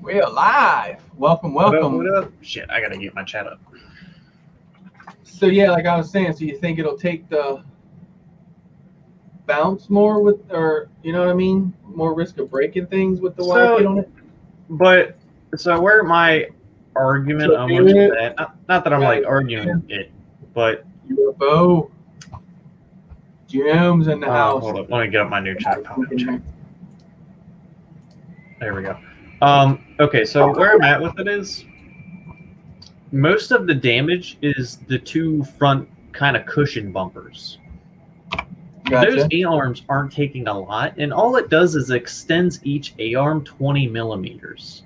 We're live. Welcome, welcome. What up? Shit, I gotta get my chat up. So yeah, like I was saying, so you think it'll take the bounce more with, or you know what I mean? More risk of breaking things with the wire kit on it? But, so where my argument amongst that, not that I'm like arguing it, but... UFO. Jim's in the house. Hold up, let me get up my new chat. There we go. Okay, so where I'm at with it is, most of the damage is the two front kind of cushion bumpers. Gotcha. Those A-arms aren't taking a lot, and all it does is extends each A-arm 20 millimeters.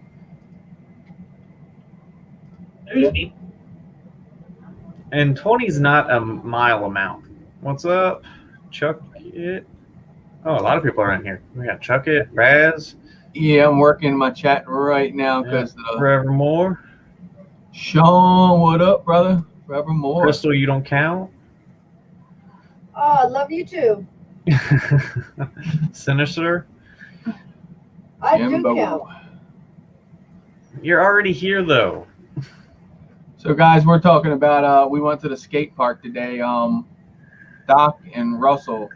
And 20 is not a mile amount. What's up? Chuck It. Oh, a lot of people are in here. We got Chuck It, Raz. Yeah, I'm working my chat right now because Forevermore. Sean, what up, brother? Forevermore. Crystal, you don't count. Oh, I love you too. Sinister. I do count. You're already here though. So guys, we're talking about we went to the skate park today. Doc and Russell,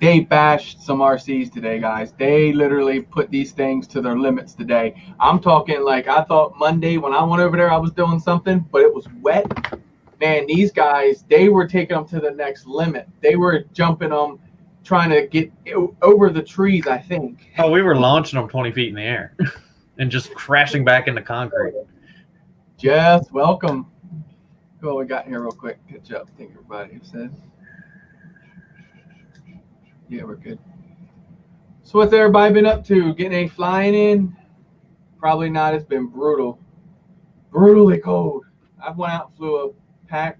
they bashed some RCs today, guys. They literally put these things to their limits today. I'm talking like, I thought Monday when I went over there I was doing something, but it was wet. Man, these guys, they were taking them to the next limit. They were jumping them, trying to get over the trees, I think. Oh, we were launching them 20 feet in the air and just crashing back into concrete. Jess, welcome. Who we got here real quick? Catch up. Thank everybody said. Yeah, we're good. So what's everybody been up to? Getting any flying in? Probably not. It's been brutal. Brutally cold. I went out and flew a pack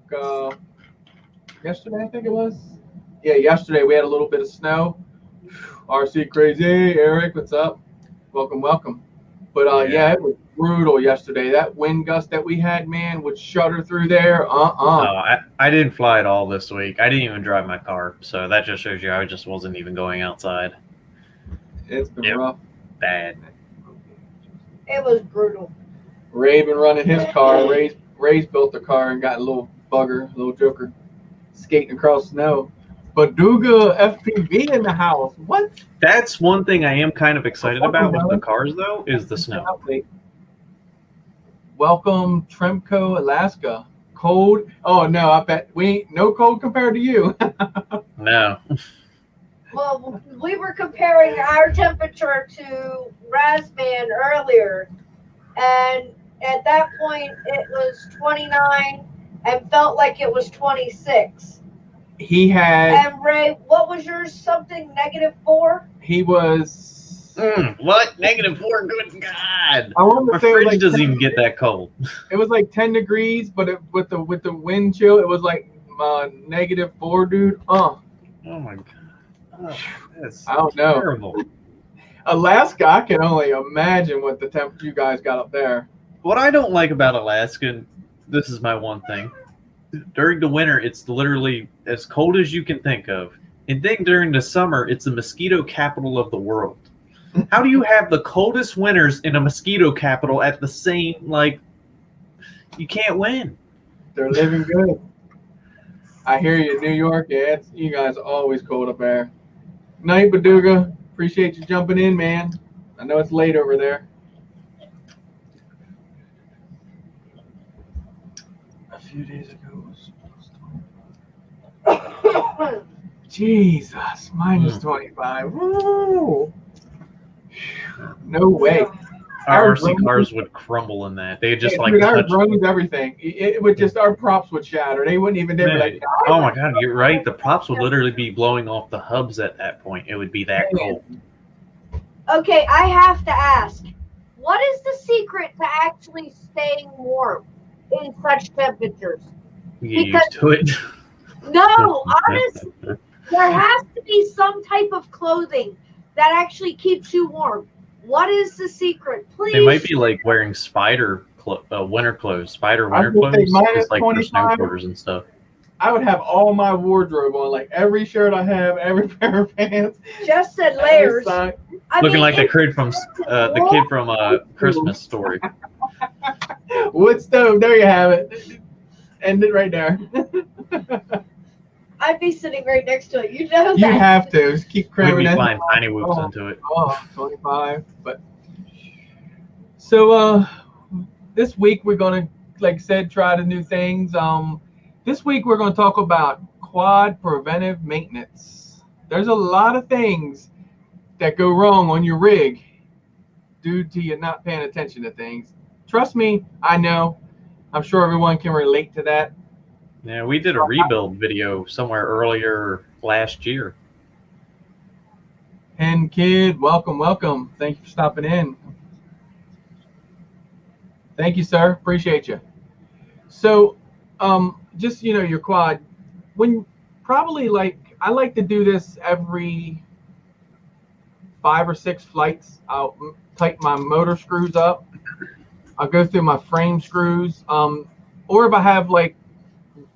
yesterday, I think it was. Yeah, yesterday we had a little bit of snow. RC crazy. Eric, what's up? Welcome, welcome. But yeah, it was brutal yesterday. That wind gust that we had, man, would shudder through there. No, I didn't fly at all this week. I didn't even drive my car, so that just shows you I just wasn't even going outside. It's been rough. Bad. It was brutal. Ray been running his car. Ray's built the car and got a little bugger, a little joker, skating across snow. Baduga FPV in the house. What? That's one thing I am kind of excited about with the cars, though, is the snow. Welcome, Tremco, Alaska. Cold? Oh, no, I bet we ain't no cold compared to you. No. Well, we were comparing our temperature to Razvan earlier, and at that point it was 29 and felt like it was 26. He had. And Ray, what was yours? Something -4? He was. What? -4? Good God! I want My to say fridge like doesn't even get that cold. It was like 10 degrees, but with the wind chill, it was like -4, dude. Oh my God! Oh, I don't know. Terrible. Alaska, I can only imagine what the temperature you guys got up there. What I don't like about Alaska, this is my one thing. During the winter, it's literally as cold as you can think of. And then during the summer, it's the mosquito capital of the world. How do you have the coldest winters in a mosquito capital at the same, like, you can't win. They're living good. I hear you, New York. Yeah, you guys are always cold up there. Night, Baduga. Appreciate you jumping in, man. I know it's late over there. A few days ago it was supposed to. Jesus, -25. Woo! No way. Our RC cars would crumble in that. They just like touch everything. It would just, our props would shatter. They wouldn't even. They'd be like, oh my God, you're right. The props would literally be blowing off the hubs at that point. It would be that cold. Okay, I have to ask, what is the secret to actually staying warm in such temperatures? You get used to it. No, honestly, there has to be some type of clothing that actually keeps you warm. What is the secret? Please. It might be like wearing winter clothes, spider winter clothes, just like for snowboarders and stuff. I would have all my wardrobe on, like every shirt I have, every pair of pants. Just said every layers. sign. I Looking mean, like the it's kid from Christmas Story. Wood stove. There you have it. End it right there. I'd be sitting right next to it. You know that. You have to just keep We'd cramming be that. flying tiny whoops into it. Oh, 25. But so this week we're gonna, like I said, try the new things. This week we're gonna talk about quad preventive maintenance. There's a lot of things that go wrong on your rig due to you not paying attention to things. Trust me, I know. I'm sure everyone can relate to that. Yeah, we did a rebuild video somewhere earlier last year. Hen Kid, welcome, welcome. Thank you for stopping in. Thank you, sir. Appreciate you. So, just your quad. When probably I like to do this every 5 or 6 flights. I'll tighten my motor screws up. I'll go through my frame screws. Or if I have like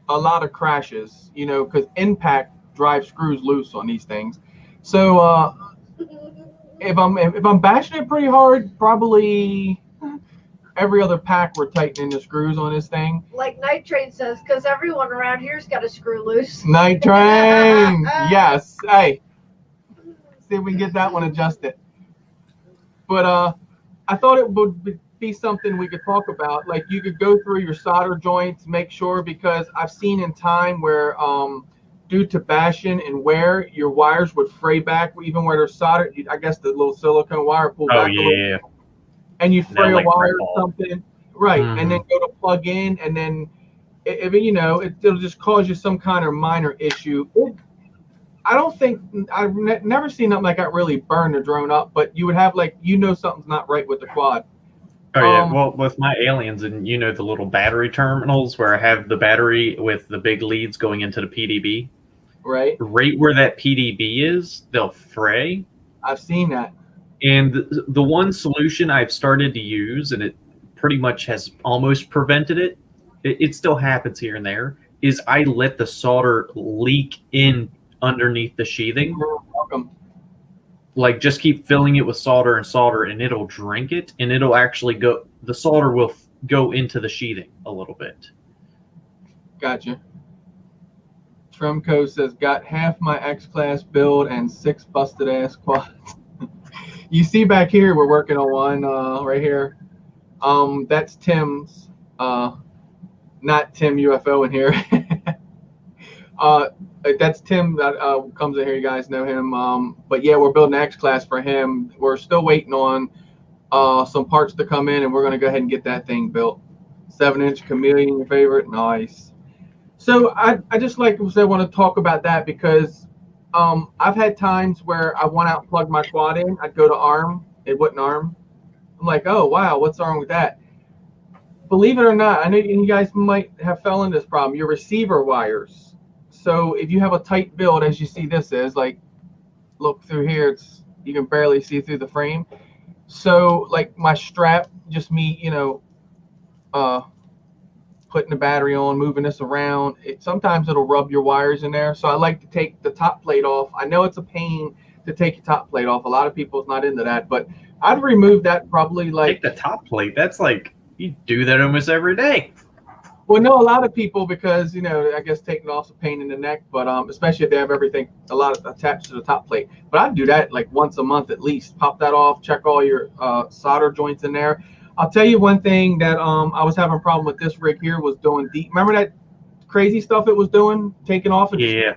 a lot of crashes, because impact drives screws loose on these things. So if I'm bashing it pretty hard, probably every other pack we're tightening the screws on this thing. Like Night Train says, because everyone around here's got a screw loose. Night Train, yes. Hey, see if we can get that one adjusted. But I thought it would be something we could talk about. Like you could go through your solder joints, make sure, because I've seen in time where due to bashing and wear, your wires would fray back, even where they're soldered. I guess the little silicone wire pull back a little bit, and you fray a wire or something, right? Mm-hmm. And then go to plug in, and then it'll just cause you some kind of minor issue. I don't think I've never seen nothing like that really burn the drone up, but you would have something's not right with the quad. Oh yeah, well with my aliens and the little battery terminals where I have the battery with the big leads going into the PDB. Right where that PDB is, they'll fray. I've seen that. And the one solution I've started to use, and it pretty much has almost prevented it, it still happens here and there, is I let the solder leak in underneath the sheathing. You're welcome. Like just keep filling it with solder, and it'll drink it, and it'll actually the solder will go into the sheathing a little bit. Gotcha. Trumco says, got half my X-Class build and 6 busted ass quads. You see back here, we're working on one right here. That's Tim's, not Tim UFO in here. That's Tim that comes in here. You guys know him. But yeah, we're building an X-Class for him. We're still waiting on some parts to come in, and we're going to go ahead and get that thing built. 7-inch Chameleon, your favorite? Nice. So I just want to talk about that because I've had times where I want to plug my quad in. I'd go to arm. It wouldn't arm. I'm like, oh, wow, what's wrong with that? Believe it or not, I know you guys might have fell into this problem. Your receiver wires. So if you have a tight build, as you see this is, like, look through here, you can barely see through the frame. So like my strap, just me, putting the battery on, moving this around, sometimes it'll rub your wires in there. So I like to take the top plate off. I know it's a pain to take your top plate off. A lot of people's not into that, but I'd remove that probably take the top plate. That's like, you do that almost every day. Well, no, a lot of people, because, I guess taking off is a pain in the neck, but especially if they have everything, a lot of attached to the top plate. But I'd do that like once a month at least. Pop that off, check all your solder joints in there. I'll tell you one thing that I was having a problem with this rig here was doing deep. Remember that crazy stuff it was doing, taking off? Yeah.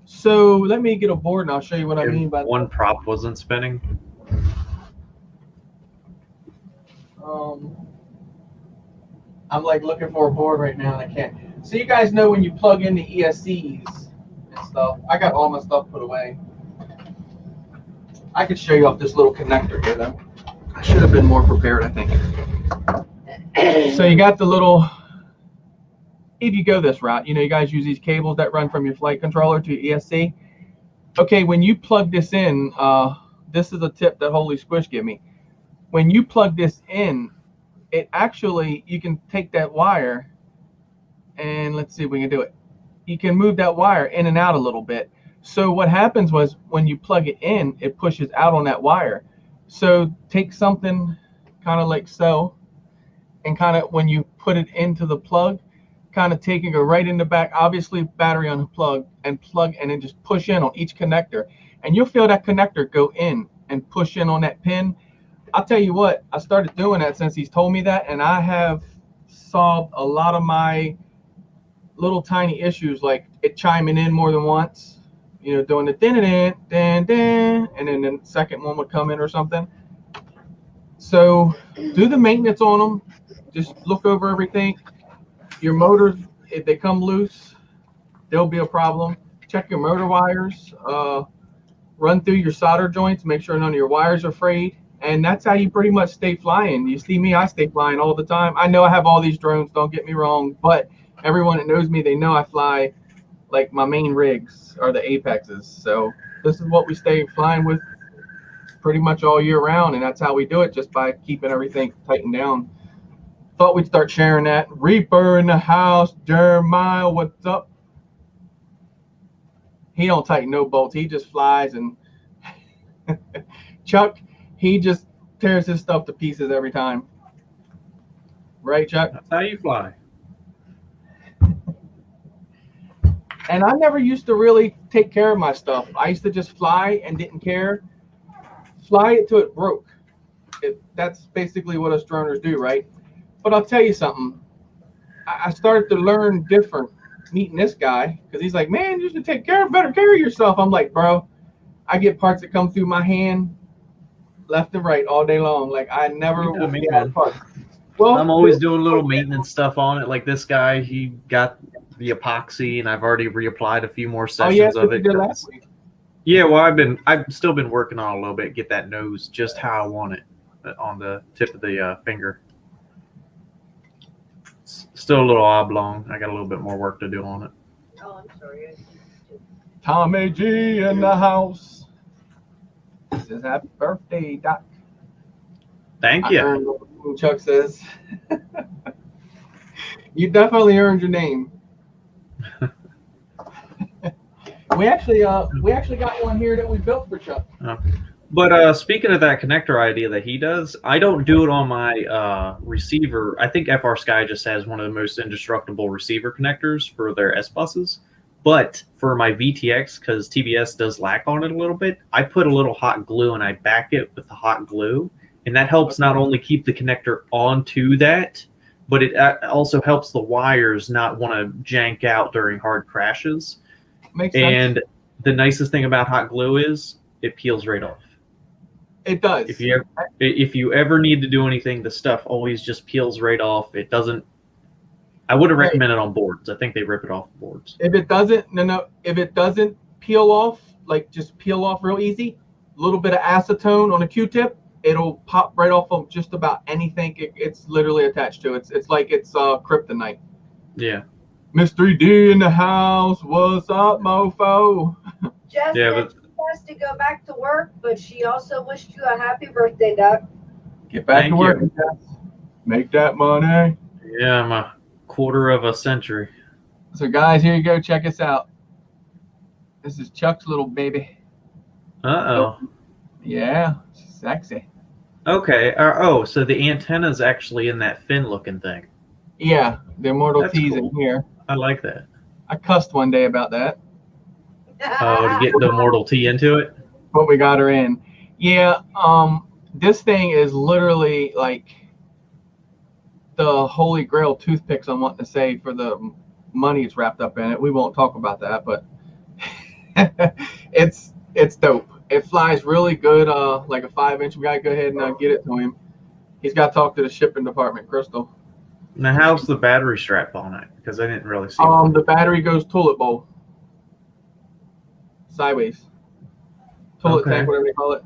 So let me get a board and I'll show you what I mean by one prop wasn't spinning. I'm like looking for a board right now and I can't. So you guys know when you plug in the ESCs and stuff, I got all my stuff put away. I could show you off this little connector here though. I should have been more prepared, I think. So you got the little, if you go this route, you guys use these cables that run from your flight controller to your ESC. Okay, when you plug this in, this is a tip that Holy Squish gave me. When you plug this in, it actually, you can take that wire and let's see if we can do it. you can move that wire in and out a little bit. So what happens was when you plug it in, it pushes out on that wire. So take something kind of like so, and kind of when you put it into the plug, kind of taking it right in the back, obviously battery unplug, and plug, and then just push in on each connector. And you'll feel that connector go in and push in on that pin. I'll tell you what, I started doing that since he's told me that, and I have solved a lot of my little tiny issues, like it chiming in more than once, doing the din din din din, and then the second one would come in or something. So do the maintenance on them. Just look over everything. Your motors, if they come loose, there'll be a problem. Check your motor wires. Run through your solder joints. Make sure none of your wires are frayed. And that's how you pretty much stay flying. You see me, I stay flying all the time. I know I have all these drones, don't get me wrong, but everyone that knows me, they know I fly, like my main rigs are the Apexes. So this is what we stay flying with pretty much all year round, and that's how we do it, just by keeping everything tightened down. Thought we'd start sharing that. Reaper in the house. Jeremiah, what's up? He don't tighten no bolts. He just flies. And Chuck, he just tears his stuff to pieces every time. Right, Chuck? That's how you fly. And I never used to really take care of my stuff. I used to just fly and didn't care. Fly it till it broke. That's basically what us droners do, right? But I'll tell you something. I started to learn different meeting this guy, because he's like, man, you should take better care of yourself. I'm like, bro, I get parts that come through my hand left and right all day long. Like, I never will be out of parts. Well, I'm always doing little maintenance stuff on it. Like this guy, he got the epoxy, and I've already reapplied a few more sessions of it. Last week. Yeah, well, I've still been working on it a little bit, get that nose just how I want it on the tip of the finger. It's still a little oblong. I got a little bit more work to do on it. Oh, I'm sorry. Tommy G in the house. Says happy birthday, Doc. Thank you. Chuck says. You definitely earned your name. We actually got one here that we built for Chuck. But speaking of that connector idea that he does, I don't do it on my receiver. I think FR Sky just has one of the most indestructible receiver connectors for their S buses. But for my VTX, because TBS does lack on it a little bit, I put a little hot glue and I back it with the hot glue. And that helps not only keep the connector onto that, but it also helps the wires not want to jank out during hard crashes. Makes sense. And the nicest thing about hot glue is it peels right off. It does. If you ever need to do anything, the stuff always just peels right off. It doesn't. I wouldn't recommend it on boards. I think they rip it off boards. If it doesn't, if it doesn't peel off, like just peel off real easy, a little bit of acetone on a Q-tip, it'll pop right off of just about anything it's literally attached to. It's like it's kryptonite. Yeah. Miss 3D in the house. What's up, mofo? Jess said she has to go back to work, but she also wished you a happy birthday, Doc. Get back to work, Jess. Make that money. Yeah, I'm a quarter of a century. So, guys, here you go. Check us out. This is Chuck's little baby. Uh-oh. Yeah, sexy. Okay. So the antenna's actually in that fin-looking thing. Yeah, the Immortal That's T's cool. in here. I like that. I cussed one day about that. Oh, to get the Immortal T into it? But we got her in. Yeah, this thing is literally like the holy grail toothpicks I'm wanting to say for the money it's wrapped up in it. We won't talk about that, but it's dope. It flies really good, like a 5-inch. We got to go ahead and get it to him. He's got to talk to the shipping department, Crystal. Now, how's the battery strap on it? Because I didn't really see the battery goes toilet bowl. Sideways. Toilet tank, whatever they call it.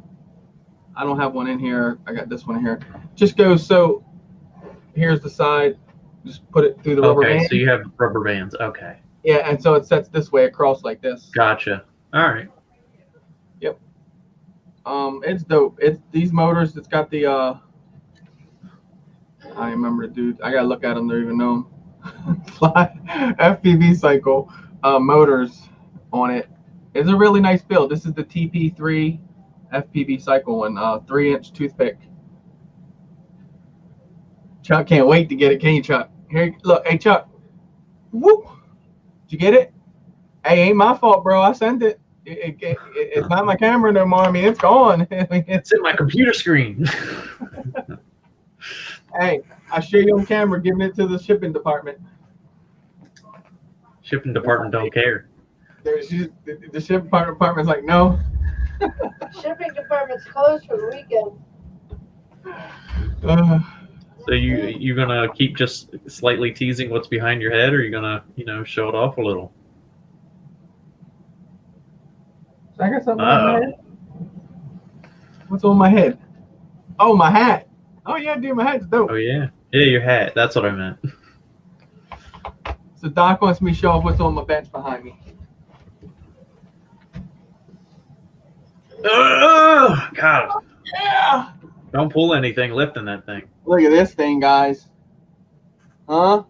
I don't have one in here. I got this one in here. Just goes, so here's the side. Just put it through the rubber band. Okay, so you have rubber bands. Okay. Yeah, and so it sets this way across like this. Gotcha. All right. Yep. It's dope. It's these motors. It's got the I remember the dude. I gotta look at them to even know them. Fly FPV cycle. motors on it. It's a really nice build. This is the TP3 FPV cycle one, 3-inch toothpick. Chuck can't wait to get it, can you, Chuck? Here, look, hey, Chuck. Whoop! Did you get it? Hey, ain't my fault, bro. I sent it. It's not my camera no more. I mean, it's gone. It's in my computer screen. Hey, I show you on camera giving it to the shipping department. Shipping department don't care. The shipping department's like, no. Shipping department's closed for the weekend. So you gonna keep just slightly teasing what's behind your head, or you gonna show it off a little? I got something on my head. What's on my head? Oh, my hat. Oh yeah, dude, my hat's dope. Oh yeah, your hat. That's what I meant. So Doc wants me to show off what's on my bench behind me. Oh God! Yeah. Don't pull anything lifting that thing. Look at this thing, guys. Huh?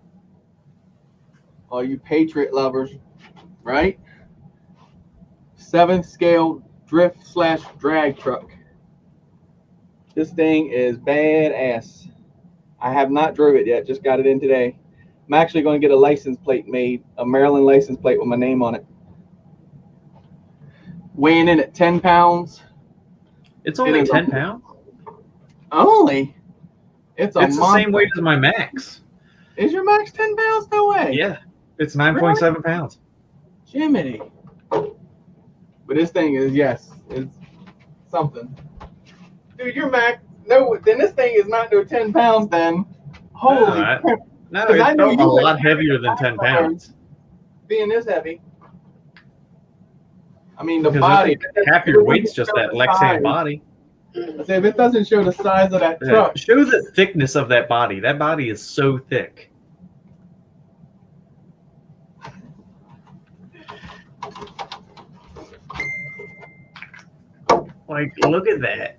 All you Patriot lovers, right? 7th scale drift/drag truck. This thing is badass. I have not drove it yet, just got it in today. I'm actually going to get a license plate made, a Maryland license plate with my name on it. Weighing in at 10 pounds. It's only 10 pounds? Only? It's the same weight as my Max. Is your Max 10 pounds? No way. Yeah, it's 9.7 pounds. Jiminy. But this thing is, yes, it's something. Dude, your Max, no, then this thing is not no 10 pounds then. Holy crap. No, it felt a lot heavier than 10 pounds. Being this heavy. I mean, the body. Half your weight's just that Lexan body. I say, if it doesn't show the size of that truck. Show the thickness of that body. That body is so thick. Like, look at that.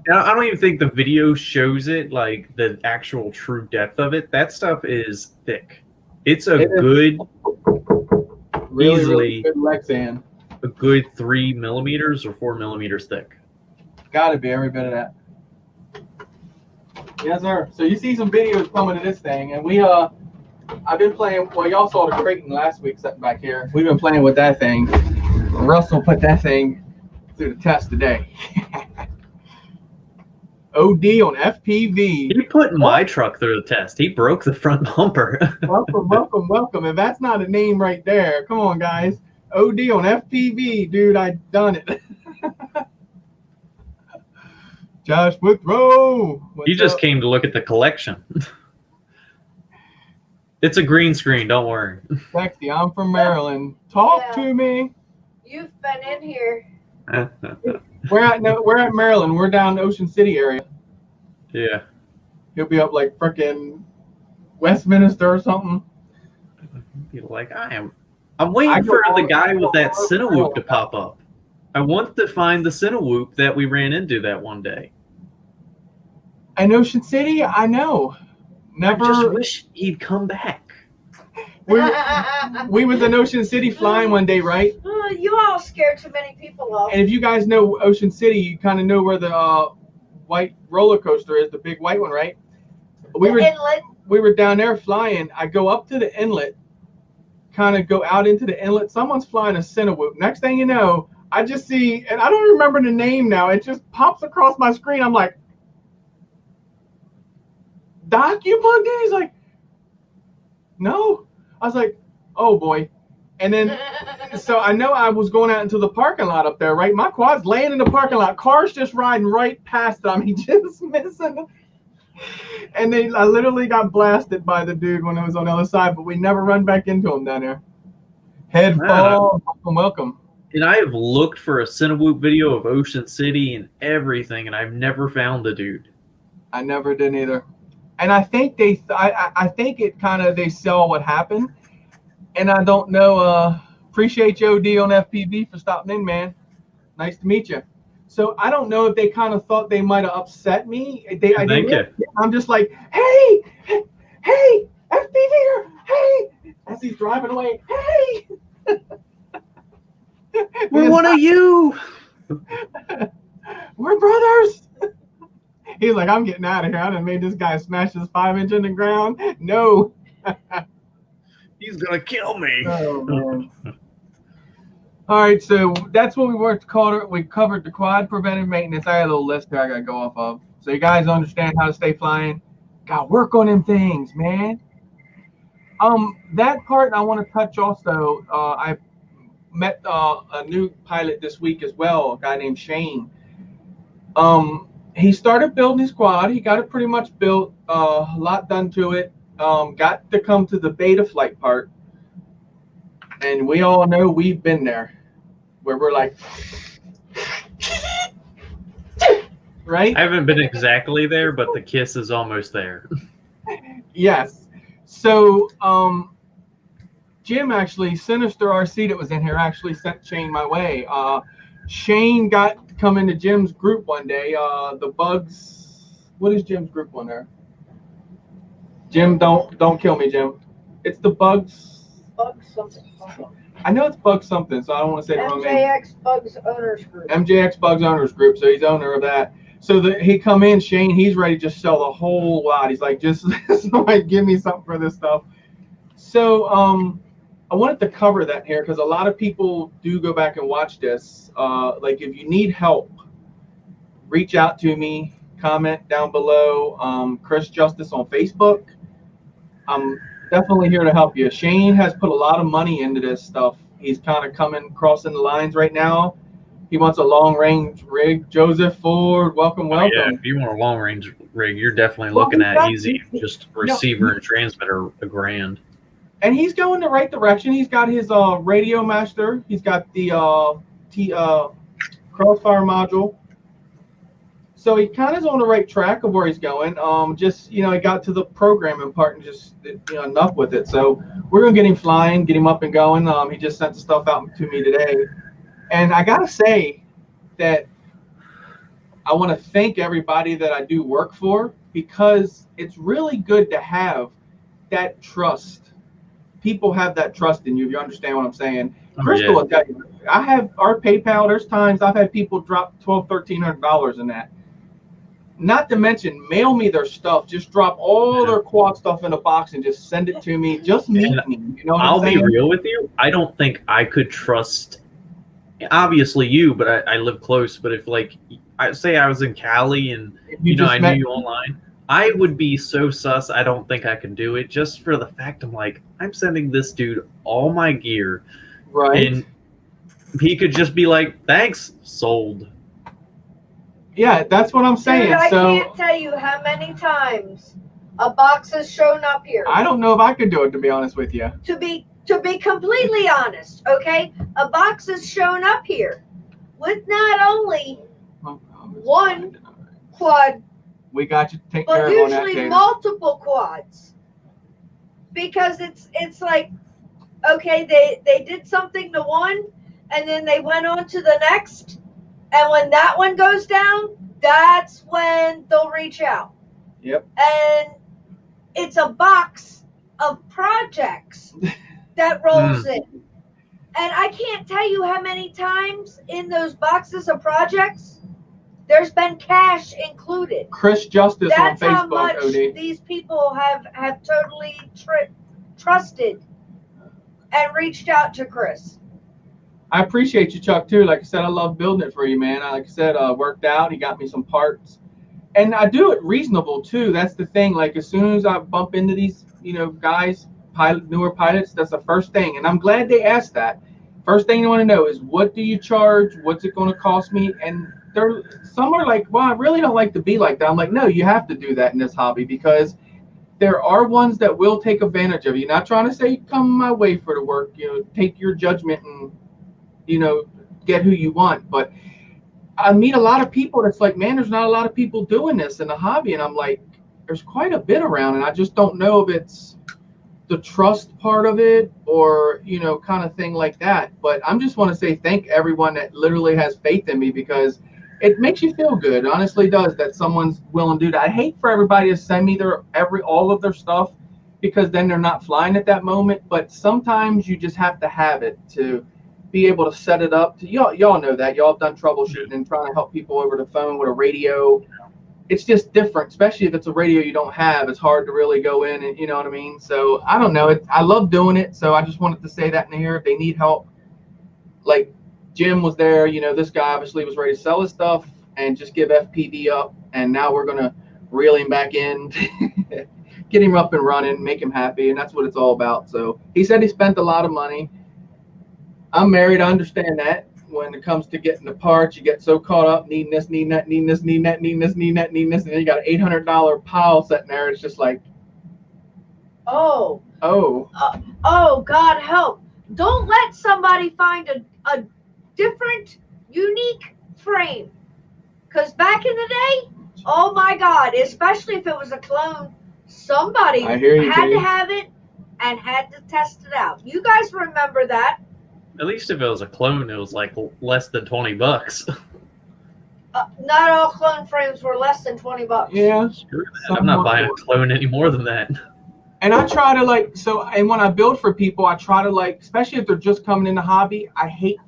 Now, I don't even think the video shows it, like the actual true depth of it. That stuff is thick. It's a good, really good Lexan. A good 3 millimeters or 4 millimeters thick. Gotta be every bit of that. Yes, sir. So you see some videos coming to this thing, and we I've been playing. Well, y'all saw the Creighton last week sitting back here. We've been playing with that thing. Russell put that thing through the test today. OD on FPV. He put my truck through the test. He broke the front bumper. welcome. If that's not a name right there, come on, guys. OD on FPV, dude. I done it. Josh Withrow. You just came to look at the collection. It's a green screen. Don't worry. Sexy. I'm from Maryland. Talk to me. You've been in here. We're at Maryland. We're down Ocean City area. Yeah. He'll be up like frickin' Westminster or something. Be like, I'm waiting for the guy with that Cinewoop to pop up. I want to find the Cinewoop that we ran into that one day. In Ocean City, I know. Never. I just wish he'd come back. We was in Ocean City flying one day, right? You all scared too many people off. And if you guys know Ocean City, you kind of know where the white roller coaster is, the big white one, right? We were down there flying. I go up to the inlet, kind of go out into the inlet. Someone's flying a Cinewoop. Next thing you know, I just see, and I don't remember the name now. It just pops across my screen. I'm like, Doc, you plugged in? He's like, no. I was like, oh boy. And then, so I know I was going out into the parking lot up there, right? My quad's laying in the parking lot. Cars just riding right past it. I mean, just missing. And I literally got blasted by the dude when I was on the other side, but we never run back into him down there. Headfall, welcome. And I have looked for a Cinewoop video of Ocean City and everything, and I've never found the dude. I never did either. And I think I think it kind of, they saw what happened. And I don't know, appreciate you, OD on FPV, for stopping in, man. Nice to meet you. So I don't know if they kind of thought they might have upset me. Thank you. I'm just like, hey, FPV, hey, as he's driving away, hey. We're one of you. We're brothers. He's like, I'm getting out of here. I done made this guy smash his 5-inch in the ground. No. He's gonna kill me. Oh man. All right, so that's what we covered the quad preventive maintenance. I had a little list there I gotta go off of. So you guys understand how to stay flying. Gotta work on them things, man. That part I want to touch also. I met a new pilot this week as well, a guy named Shane. He started building his quad. He got it pretty much built, a lot done to it. Got to come to the beta flight part. And we all know we've been there, where we're like, right? I haven't been exactly there, but the kiss is almost there. Yes. So, Jim actually, Sinister RC that was in here actually sent Shane my way. Shane got to come into Jim's group one day. The Bugs. What is Jim's group on there? Jim, don't kill me, Jim. It's the Bugs. Bugs something. I know it's Bugs something, so I don't want to say the wrong name. MJX Bugs Owners Group. MJX Bugs Owners Group. So he's owner of that. So he come in, Shane. He's ready to just sell the whole lot. He's like, just somebody give me something for this stuff. So I wanted to cover that here because a lot of people do go back and watch this. Like if you need help, reach out to me. Comment down below. Chris Justice on Facebook. I'm definitely here to help you. Shane has put a lot of money into this stuff. He's kind of crossing the lines right now. He wants a long-range rig. Joseph Ford, welcome. Yeah, if you want a long-range rig, you're definitely looking at easy. Just receiver and transmitter $1,000. And he's going the right direction. He's got his Radio Master. He's got the Crossfire module. So he kind of is on the right track of where he's going. Just, he got to the programming part and just, enough with it. So we're going to get him flying, get him up and going. He just sent the stuff out to me today. And I got to say that I want to thank everybody that I do work for because it's really good to have that trust. People have that trust in you, if you understand what I'm saying. Crystal will tell you, I have our PayPal, there's times I've had people drop $1,200, $1,300 in that. Not to mention, mail me their stuff. Just drop all their quad stuff in a box and just send it to me. Just meet me. You know what I'm saying? I'll be real with you. I don't think I could trust, obviously you, but I live close. But if I say I was in Cali and I knew you online, I would be so sus. I don't think I can do it just for the fact I'm sending this dude all my gear. Right. And he could just be like, thanks, sold. Yeah, that's what I'm saying. Dude, I so can't tell you how many times a box has shown up here. I don't know if I could do it, to be honest with you. To be completely honest, okay? A box has shown up here with not only one quad, we got you to take but care of on that, usually Dana. multiple quads. Because it's like, okay, they did something to one, and then they went on to the next. And when that one goes down, that's when they'll reach out. Yep. And it's a box of projects that rolls in. And I can't tell you how many times in those boxes of projects there's been cash included. Chris Justice That's on Facebook, how much OD. these people have totally trusted and reached out to Chris. I appreciate you, Chuck, too. Like I said, I love building it for you, man. Like I said, worked out. He got me some parts. And I do it reasonable, too. That's the thing. Like, as soon as I bump into these, guys, newer pilots, that's the first thing. And I'm glad they asked that. First thing you want to know is, what do you charge? What's it going to cost me? And some are like, well, I really don't like to be like that. I'm like, no, you have to do that in this hobby because there are ones that will take advantage of you. Not trying to say come my way for the work, take your judgment and get who you want. But I meet a lot of people that's like, man, there's not a lot of people doing this in the hobby. And I'm like, there's quite a bit around. And I just don't know if it's the trust part of it or, kind of thing like that. But I just want to say thank everyone that literally has faith in me because it makes you feel good. It honestly does that someone's willing to do that. I hate for everybody to send me all of their stuff because then they're not flying at that moment. But sometimes you just have to have it to be able to set it up. Y'all know that. Y'all have done troubleshooting and trying to help people over the phone with a radio. It's just different, especially if it's a radio you don't have. It's hard to really go in and, you know what I mean? So I don't know. I love doing it. So I just wanted to say that in here. If they need help, like Jim was there, you know, this guy obviously was ready to sell his stuff and just give FPV up. And now we're going to reel him back in, get him up and running, make him happy. And that's what it's all about. So he said he spent a lot of money. I'm married. I understand that. When it comes to getting the parts, you get so caught up needing this, needing that, needing this, needing that, needing this, needing that, needing this, and then you got an $800 pile sitting there. It's just like, oh, God help! Don't let somebody find a different, unique frame, because back in the day, oh my God, especially if it was a clone, somebody I hear you, had to Dave. have it and had to test it out. You guys remember that? At least if it was a clone, it was like less than $20. Not all clone frames were less than $20. Yeah. Screw that. I'm not buying a clone any more than that. And I try to and when I build for people, I try to especially if they're just coming in the hobby, I hate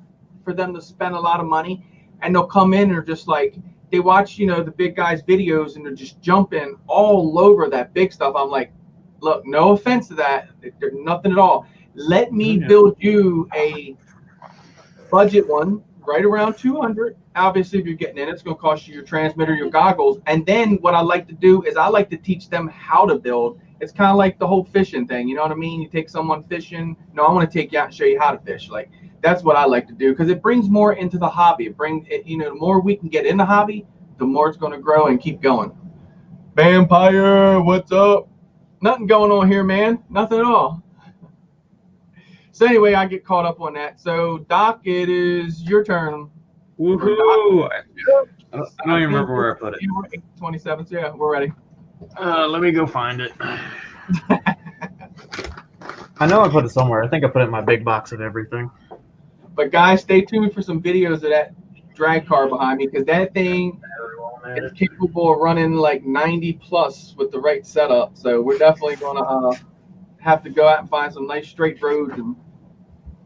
for them to spend a lot of money and they'll come in and they're just like, they watch, you know, the big guys' videos and they're just jumping all over that big stuff. I'm like, look, no offense to that. There's nothing at all. Let me build you a budget one right around 200. Obviously, if you're getting in, it's going to cost you your transmitter, your goggles. And then what I like to do is I like to teach them how to build. It's kind of like the whole fishing thing. You know what I mean? You take someone fishing. No, I want to take you out and show you how to fish. Like, that's what I like to do because it brings more into the hobby. You know, the more we can get in the hobby, the more it's going to grow and keep going. Vampire, what's up? Nothing going on here, man. Nothing at all. So anyway, I get caught up on that. So Doc, it is your turn. Woohoo! I don't even remember where I put it. 27th, yeah, we're ready. Let me go find it. I know I put it somewhere. I think I put it in my big box of everything. But guys, stay tuned for some videos of that drag car behind me because that thing is capable of running like 90 plus with the right setup. So we're definitely going to have to go out and find some nice straight roads and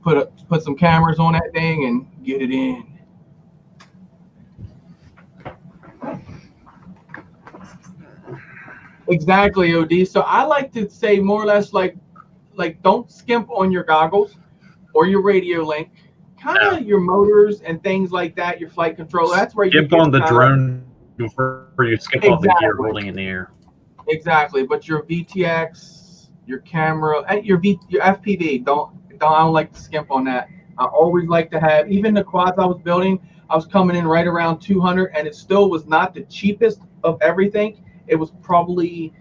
put some cameras on that thing and get it in. Exactly, OD. So I like to say more or less like don't skimp on your goggles or your radio link. Kind of your motors and things like that, your flight controller. That's where you skip on the drone before you skip on the gear holding in the air. Exactly, but your VTX, your camera, and your FPV, I don't like to skimp on that. I always like to have, even the quads I was building, I was coming in right around 200, and it still was not the cheapest of everything. It was probably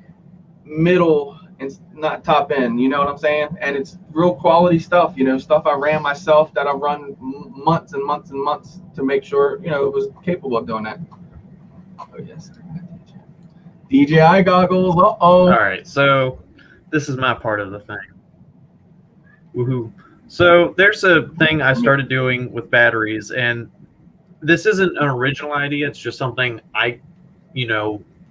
middle and not top end, you know what I'm saying? And it's real quality stuff, you know, stuff I ran myself that I run months and months and months to make sure, you know, it was capable of doing that. Oh, yes. DJI goggles, uh-oh. All right, so this is my part of the thing. Woohoo. So there's a thing I started doing with batteries, and this isn't an original idea. It's just something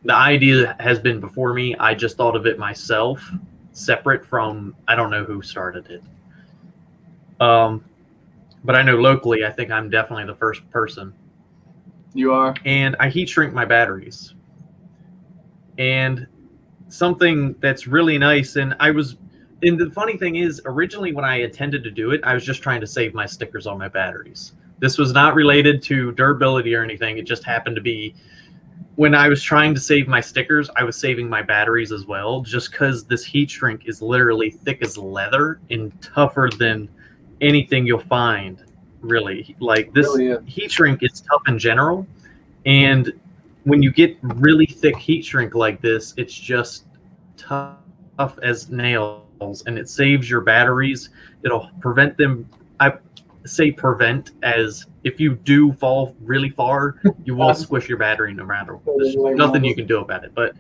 the idea has been before me. I just thought of it myself, separate from, I don't know who started it. But I know locally, I think I'm definitely the first person. You are? And I heat shrink my batteries. And something that's really nice, and the funny thing is, originally when I intended to do it, I was just trying to save my stickers on my batteries. This was not related to durability or anything. It just happened to be, when I was trying to save my stickers, I was saving my batteries as well, just because this heat shrink is literally thick as leather and tougher than anything you'll find, really. Like, this heat shrink is tough in general, and when you get really thick heat shrink like this, it's just tough as nails, and it saves your batteries. It'll prevent them. I say prevent as if you do fall really far, you will squish your battery no matter what. There's nothing you can do about it. But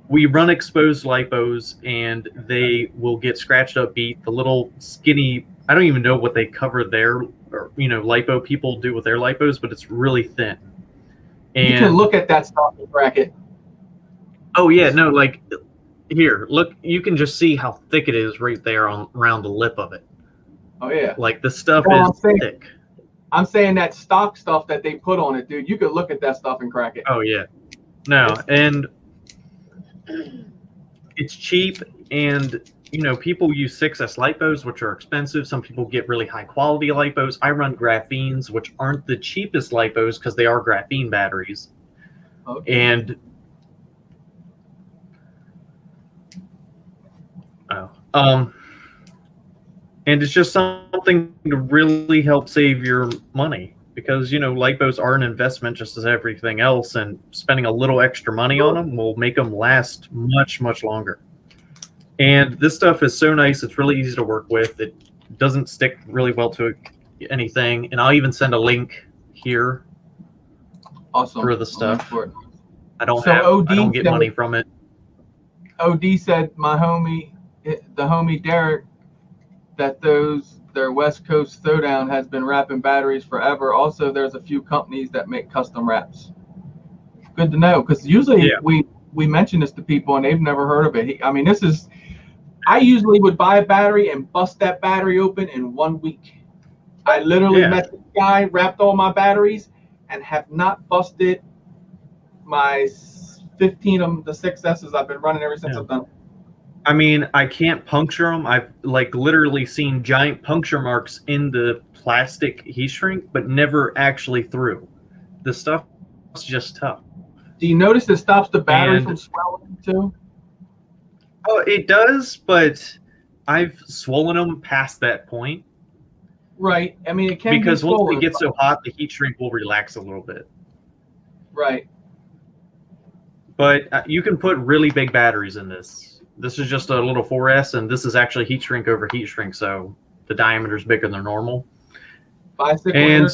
we run exposed lipos, and they will get scratched up, beat. The little skinny, I don't even know what they cover their, lipo people do with their lipos, but it's really thin. And you can look at that stocking bracket. Oh yeah, no, like here, look, you can just see how thick it is right there around the lip of it. Oh yeah. Like the stuff No, is thick. I'm saying that stock stuff that they put on it, dude. You could look at that stuff and crack it. Oh yeah. No, and it's cheap, and people use 6S lipos, which are expensive. Some people get really high quality lipos. I run graphenes, which aren't the cheapest lipos because they are graphene batteries. Okay. And and it's just something to really help save your money, because lipos are an investment just as everything else, and spending a little extra money on them will make them last much, much longer. And this stuff is so nice. It's really easy to work with. It doesn't stick really well to anything. And I'll even send a link here Awesome. for the stuff. I don't get money from it. OD said the homie Derek, that their West Coast Throwdown has been wrapping batteries forever. Also, there's a few companies that make custom wraps. Good to know, because usually we mention this to people and they've never heard of it. I usually would buy a battery and bust that battery open in 1 week. I literally met this guy, wrapped all my batteries, and have not busted my 15 of the 6S's I've been running ever since I've done. I mean, I can't puncture them. I've literally seen giant puncture marks in the plastic heat shrink, but never actually through. The stuff is just tough. Do you notice it stops the battery from swelling too? Oh, it does, but I've swollen them past that point. Right. I mean, it can because once it gets so hot, the heat shrink will relax a little bit. Right. But you can put really big batteries in this. This is just a little 4S, and this is actually heat shrink over heat shrink, so the diameter is bigger than normal. And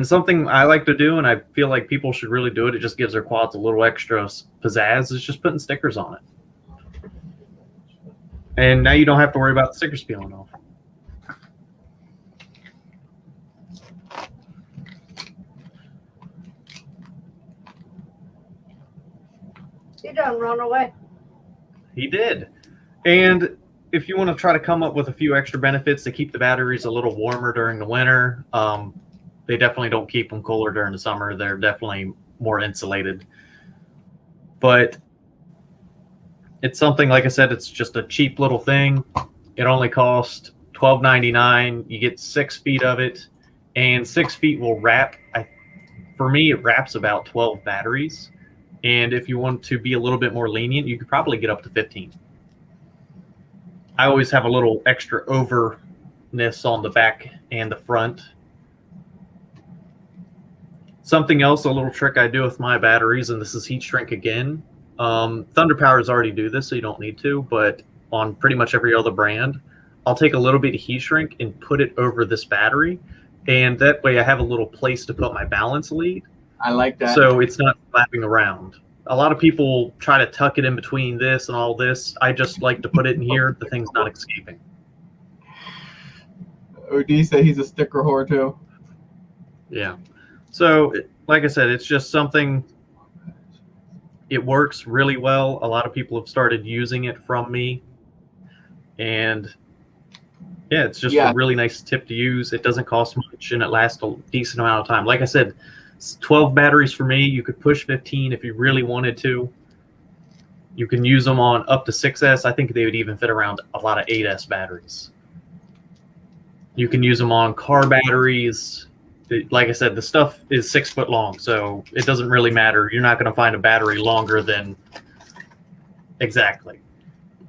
something I like to do, and I feel like people should really do it, it just gives their quads a little extra pizzazz, is just putting stickers on it. And now you don't have to worry about the stickers peeling off. He done run away. He did. And if you want to try to come up with a few extra benefits to keep the batteries a little warmer during the winter, they definitely don't keep them cooler during the summer. They're definitely more insulated. But it's something, like I said, it's just a cheap little thing. It only costs $12.99. You get 6 feet of it, and 6 feet will wrap. For me, it wraps about 12 batteries. And if you want to be a little bit more lenient, you could probably get up to 15. I always have a little extra overness on the back and the front. Something else, a little trick I do with my batteries, and this is heat shrink again. Thunder Powers already do this, so you don't need to, but on pretty much every other brand, I'll take a little bit of heat shrink and put it over this battery, and that way I have a little place to put my balance lead. I like that. So it's not flapping around. A lot of people try to tuck it in between this and all this. I just like to put it in here. The thing's not escaping. OD said he's a sticker whore too. Yeah. So, like I said, it's just something. It works really well. A lot of people have started using it from me. And yeah, it's just a really nice tip to use. It doesn't cost much, and it lasts a decent amount of time. Like I said, 12 batteries for me. You could push 15 if you really wanted to. You can use them on up to 6S. I think they would even fit around a lot of 8S batteries. You can use them on car batteries. Like I said, the stuff is 6 foot long, so it doesn't really matter. You're not going to find a battery longer than exactly.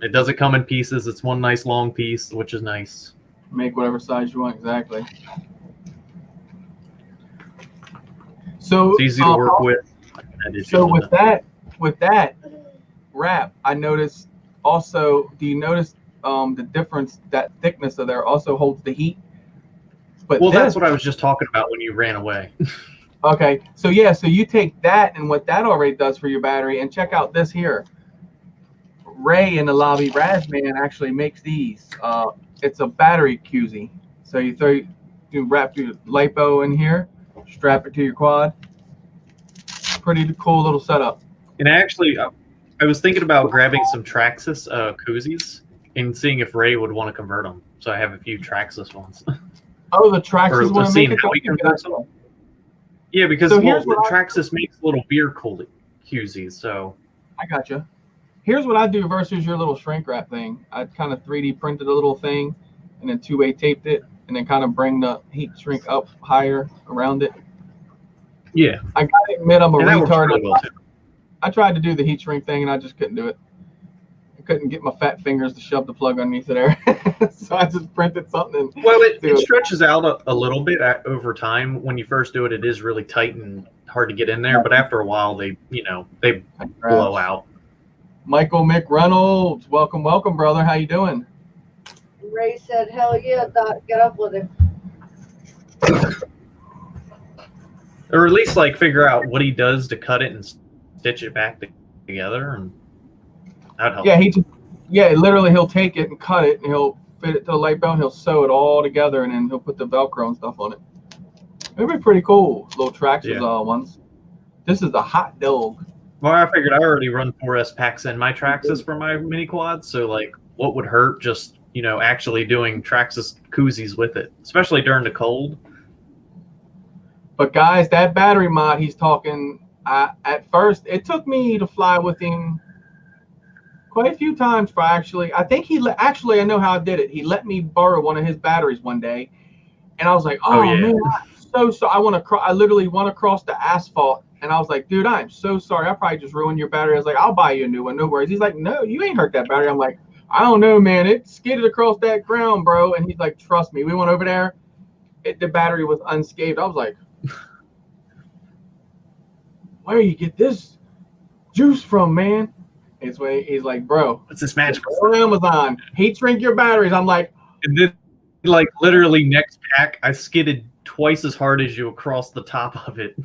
It doesn't come in pieces. It's one nice long piece, which is nice. Make whatever size you want, exactly. So it's easy to work with. So with that wrap, I noticed also. Do you notice the difference? That thickness of there also holds the heat. But that's what I was just talking about when you ran away. Okay, so so you take that and what that already does for your battery, and check out this here. Ray in the lobby, Razman actually makes these. It's a battery koozie. So you wrap your lipo in here, strap it to your quad. Pretty cool little setup. And actually, I was thinking about grabbing some Traxxas koozies and seeing if Ray would want to convert them. So I have a few Traxxas ones. Oh, the Traxxas want to make it. How we convert them. Yeah, because So Traxxas makes little beer koozies. So I got you. Here's what I do versus your little shrink wrap thing. I kind of 3D printed a little thing, and then 2-way taped it, and then kind of bring the heat shrink up higher around it. Yeah, I gotta admit I'm a retard. Really well, I tried to do the heat shrink thing, and I just couldn't do it. I couldn't get my fat fingers to shove the plug underneath of there, so I just printed something. Well, it stretches out a little bit over time. When you first do it, it is really tight and hard to get in there, but after a while, they blow out. Michael McReynolds, welcome, brother. How you doing? Ray said, "Hell yeah, Doc, get up with it." Or at least figure out what he does to cut it and stitch it back together, and that'd help. Yeah, literally he'll take it and cut it, and he'll fit it to the light belt, and he'll sew it all together, and then he'll put the Velcro and stuff on it. It'd be pretty cool. Little Traxxas ones. This is a hot dog. Well, I figured I already run 4S packs in my Traxxas for my mini quads, so what would hurt just actually doing Traxxas koozies with it, especially during the cold. But guys, that battery mod he's talking, at first it took me to fly with him quite a few times for I think I know how I did it. He let me borrow one of his batteries one day, and I was like, oh yeah. Man, I literally want to cross the asphalt. And I was like, dude, I'm so sorry. I probably just ruined your battery. I was like, I'll buy you a new one. No worries. He's like, no, you ain't hurt that battery. I'm like, I don't know, man. It skidded across that ground, bro. And he's like, trust me. We went over there. The battery was unscathed. I was like, where you get this juice from, man? He's like, bro, what's this magic? On Amazon. Heat shrink your batteries. I'm like, and then literally next pack, I skidded twice as hard as you across the top of it.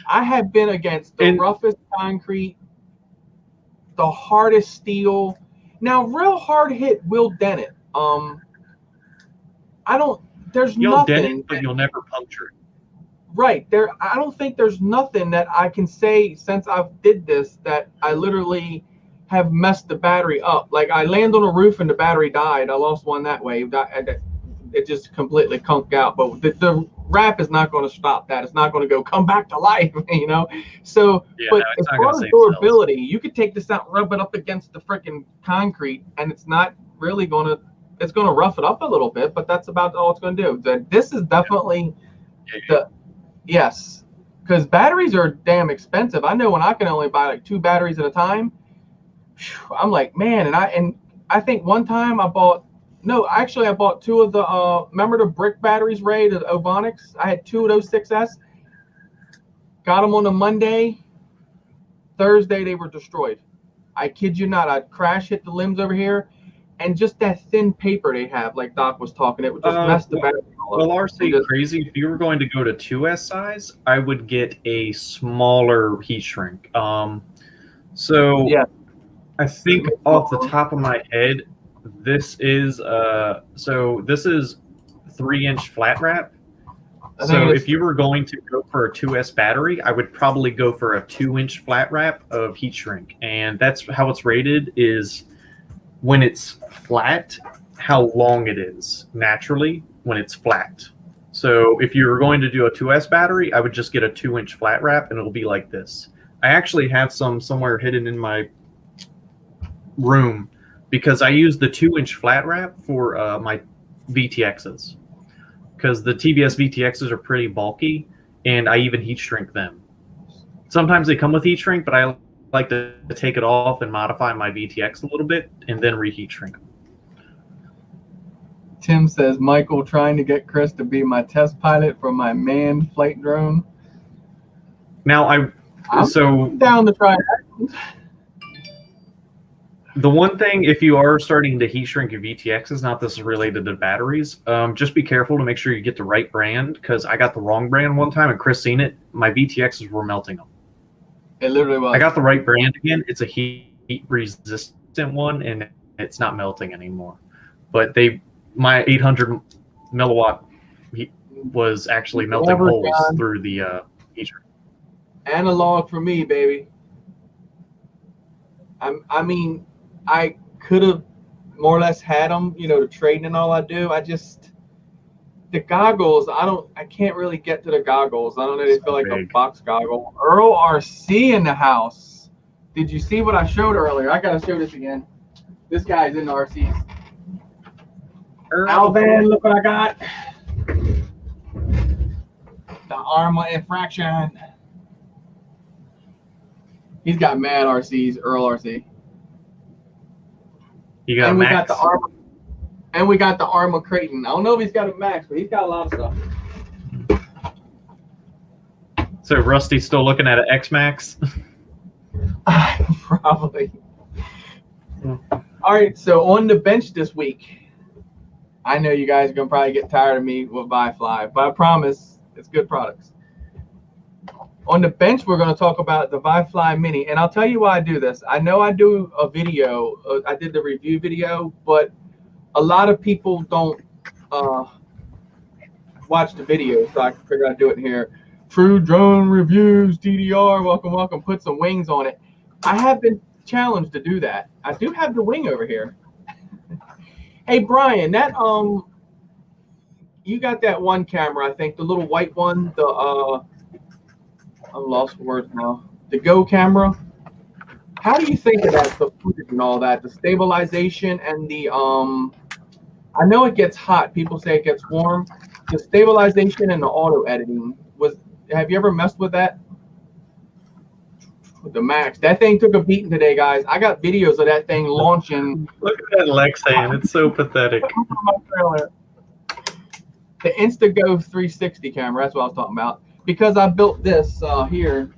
I have been against the roughest concrete, the hardest steel. Now, real hard hit will dent it. You'll dent it, but you'll never puncture it. Right. I don't think there's nothing that I can say since I've did this that I literally have messed the battery up. Like, I land on a roof and the battery died. I lost one that way. It just completely conked out. But the wrap is not going to stop that. It's not going to come back to life, So, but as far as durability, you could take this out, rub it up against the freaking concrete, and it's not really going to. It's going to rough it up a little bit, but that's about all it's going to do. This is definitely yes, because batteries are damn expensive. I know when I can only buy 2 batteries at a time. I'm like, man, and I think one time I bought 2 of the, remember the brick batteries, Ray, the Ovonics? I had 2 of those 6S. Got them on a Monday. Thursday, they were destroyed. I kid you not. I'd crash hit the limbs over here. And just that thin paper they have, like Doc was talking, it would just mess the battery all up. Well, RC crazy. If you were going to go to 2S size, I would get a smaller heat shrink. So yeah. I think off the top of my head, this is 3-inch flat wrap. So if you were going to go for a 2S battery, I would probably go for a 2-inch flat wrap of heat shrink. And that's how it's rated, is when it's flat, how long it is naturally when it's flat. So if you were going to do a 2S battery, I would just get a 2-inch flat wrap, and it'll be like this. I actually have some somewhere hidden in my room, because I use the 2-inch flat wrap for my VTXs, because the TBS VTXs are pretty bulky, and I even heat shrink them. Sometimes they come with heat shrink, but I like to take it off and modify my VTX a little bit and then reheat shrink them. Tim says, Michael trying to get Chris to be my test pilot for my manned flight drone. Now I'm down to try that. The one thing, if you are starting to heat shrink your VTXs, not this is related to batteries, just be careful to make sure you get the right brand, because I got the wrong brand one time and Chris seen it. My VTXs were melting them. It literally was. I got the right brand again. It's a heat resistant one, and it's not melting anymore. But my 800 milliwatt was actually melting holes through the heat shrink. Analog for me, baby. I mean, I could have more or less had them, to trade and all I do. The goggles, I can't really get to the goggles. I don't know, they feel like a box goggle. Earl RC in the house. Did you see what I showed earlier? I gotta show this again. This guy's in the RCs. Alvin, look what I got. The Arma Infraction. He's got mad RCs, Earl RC. You got and Max? We got the Arma, and we got the Arma Creighton. I don't know if he's got a Max, but he's got a lot of stuff. So Rusty's still looking at an X-Max? Probably. All right, so on the bench this week, I know you guys are going to probably get tired of me with Vi-Fly, but I promise it's good products. On the bench, we're going to talk about the Vi-Fly Mini, and I'll tell you why I do this. I know I do a video. I did the review video, but a lot of people don't watch the video, so I figured I'd do it here. True Drone Reviews, DDR, welcome, welcome. Put some wings on it. I have been challenged to do that. I do have the wing over here. Hey, Brian, that you got that one camera, I think, the little white one, the I'm lost for words now. The Go camera. How do you think of that, the footage and all that, the stabilization and the I know it gets hot. People say it gets warm. The stabilization and the auto editing have you ever messed with that? With the Max, that thing took a beating today, guys. I got videos of that thing launching. Look at that Lexan. It's so pathetic. The Instago 360 camera. That's what I was talking about. Because I built this here,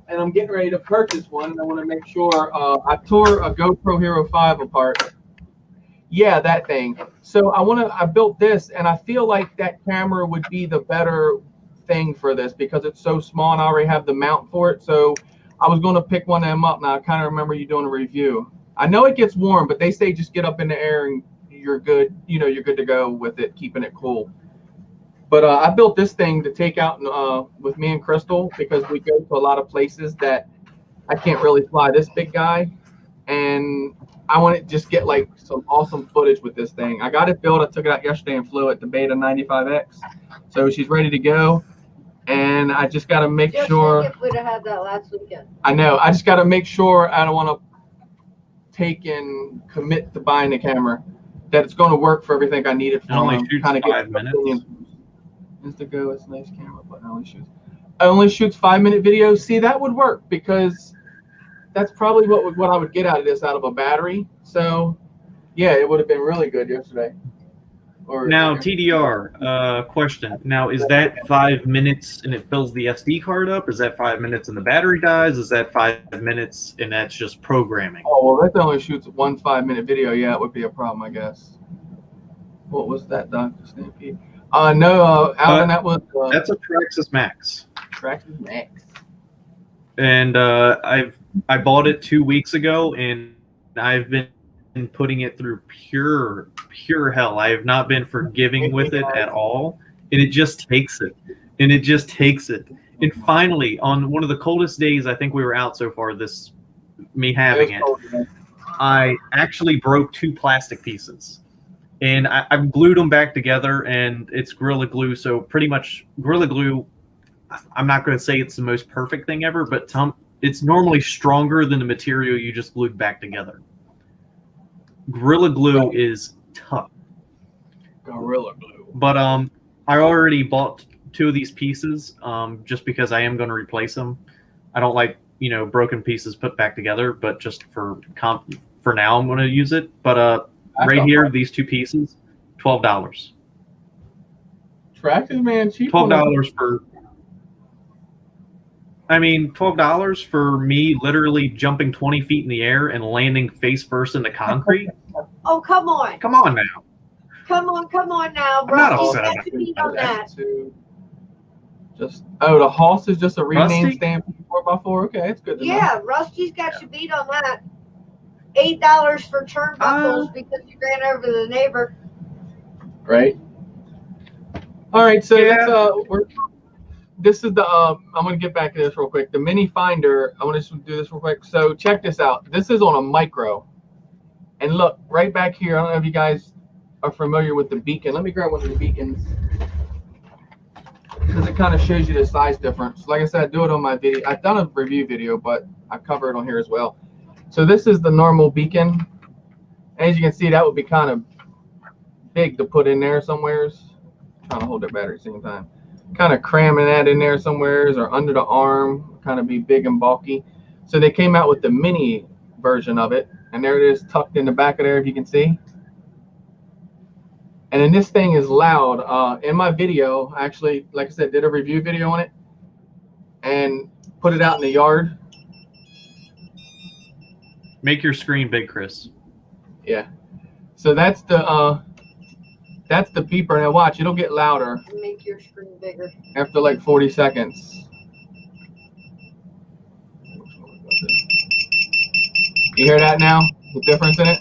and I'm getting ready to purchase one. And I want to make sure I tore a GoPro Hero 5 apart. Yeah, that thing. So I built this, and I feel like that camera would be the better thing for this because it's so small, and I already have the mount for it. So I was going to pick one of them up. Now I kind of remember you doing a review. I know it gets warm, but they say just get up in the air and you're good. You're good to go with it, keeping it cool. But I built this thing to take out with me and Crystal because we go to a lot of places that I can't really fly this big guy. And I want to just get like some awesome footage with this thing. I got it built. I took it out yesterday and flew it, the Beta 95X. So she's ready to go. And I just got to make sure. If we'd have had that last weekend. I know. I just got to make sure I don't want to take and commit to buying the camera, that it's going to work for everything I need it for. Only shoots 5 minutes. Instago, it's a nice camera, but only shoots 5-minute videos. See, that would work because that's probably what I would get out of this, out of a battery. So, yeah, it would have been really good yesterday. Now, TDR, question. Now, is that 5 minutes and it fills the SD card up? Is that 5 minutes and the battery dies? Is that 5 minutes and that's just programming? Oh, well, that only shoots one 5-minute video. Yeah, it would be a problem, I guess. What was that, Dr. Stampede? No, Alan, that was... that's a Traxxas Max. Traxxas Max. And I bought it 2 weeks ago, and I've been putting it through pure hell. I have not been forgiving with it at all, and it just takes it. And finally, on one of the coldest days I think we were out so far, me having it, I actually broke 2 plastic pieces. And I've glued them back together, and it's Gorilla Glue. So pretty much Gorilla Glue, I'm not going to say it's the most perfect thing ever, but it's normally stronger than the material you just glued back together. Gorilla Glue is tough. Gorilla Glue. But I already bought 2 of these pieces just because I am going to replace them. I don't like broken pieces put back together, but just for now I'm going to use it. But right here, these 2 pieces, $12. Traxxas, man, cheap. $12 for. I mean, $12 for me literally jumping 20 feet in the air and landing face first into concrete. Oh, come on. Come on now. Come on now, bro. I'm not upset about on that. The Hoss is just a rename Rusty? stamp 4x4. Okay, it's good to know. Yeah, Rusty's got you beat on that. $8 for turnbuckles because you ran over the neighbor. Right. All right, so Yeah. this is the I'm gonna get back to this real quick. The mini finder. I want to do this real quick. So check this out. This is on a micro. And look, right back here, I don't know if you guys are familiar with the beacon. Let me grab one of the beacons because it kind of shows you the size difference. Like I said, I do it on my video. I've done a review video, but I cover it on here as well. So this is the normal beacon. As you can see, that would be kind of big to put in there somewheres. Trying to hold their battery at the same time. Kind of cramming that in there somewheres or under the arm, kind of be big and bulky. So they came out with the mini version of it, and there it is tucked in the back of there if you can see. And then this thing is loud. In my video, I actually, like I said, did a review video on it and put it out in the yard. Make your screen big, Chris. Yeah. So that's the beeper. Now watch, it'll get louder Make your screen bigger. after like 40 seconds. You hear that now? The difference in it?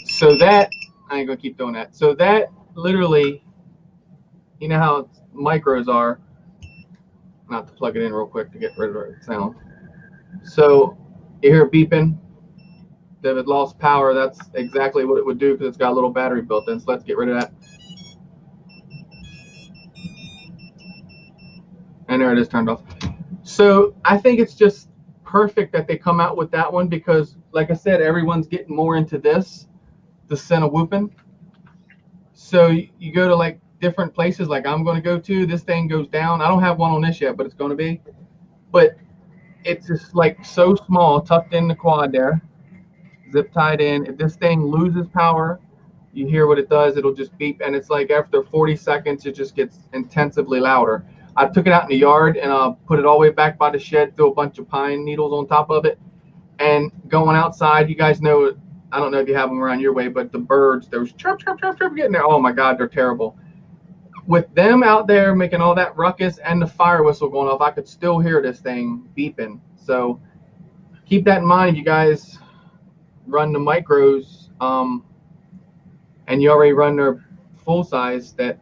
So that, I ain't gonna keep doing that. So that literally, you know how micros are, not to plug it in real quick to get rid of the sound. So you hear it beeping. If it lost power, that's exactly what it would do because it's got a little battery built in. So let's get rid of that. And there it is, turned off. So I think it's just perfect that they come out with that one because, like I said, everyone's getting more into this, the Sena whooping. So you go to like different places, like I'm going to go to. This thing goes down. I don't have one on this yet, but it's going to be. But it's just like so small, tucked in the quad there, zip tied in. If this thing loses power, you hear what it does. It'll just beep, and it's like after 40 seconds, it just gets intensively louder. I took it out in the yard and put it all the way back by the shed, threw a bunch of pine needles on top of it, and going outside, you guys know, I don't know if you have them around your way, but the birds, those chirp, chirp, chirp, chirp, getting there. Oh my God, they're terrible. With them out there making all that ruckus and the fire whistle going off, I could still hear this thing beeping. So keep that in mind, you guys run the micros, and you already run their full size. That,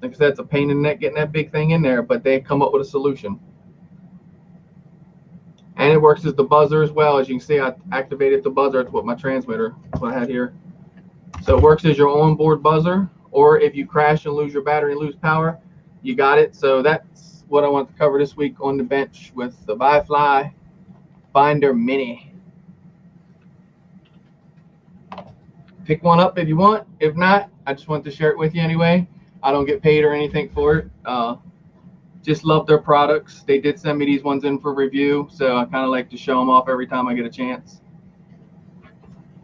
like I said, it's a pain in the neck getting that big thing in there, but they come up with a solution. And it works as the buzzer as well. As you can see, I activated the buzzer. It's what my transmitter, that's what I had here. So it works as your onboard buzzer, or if you crash and lose your battery and lose power, you got it. So that's what I want to cover this week on the bench with the Bi-Fly Finder Mini. Pick one up if you want. If not, I just want to share it with you anyway. I don't get paid or anything for it. Just love their products. They did send me these ones in for review, so I kind of like to show them off every time I get a chance.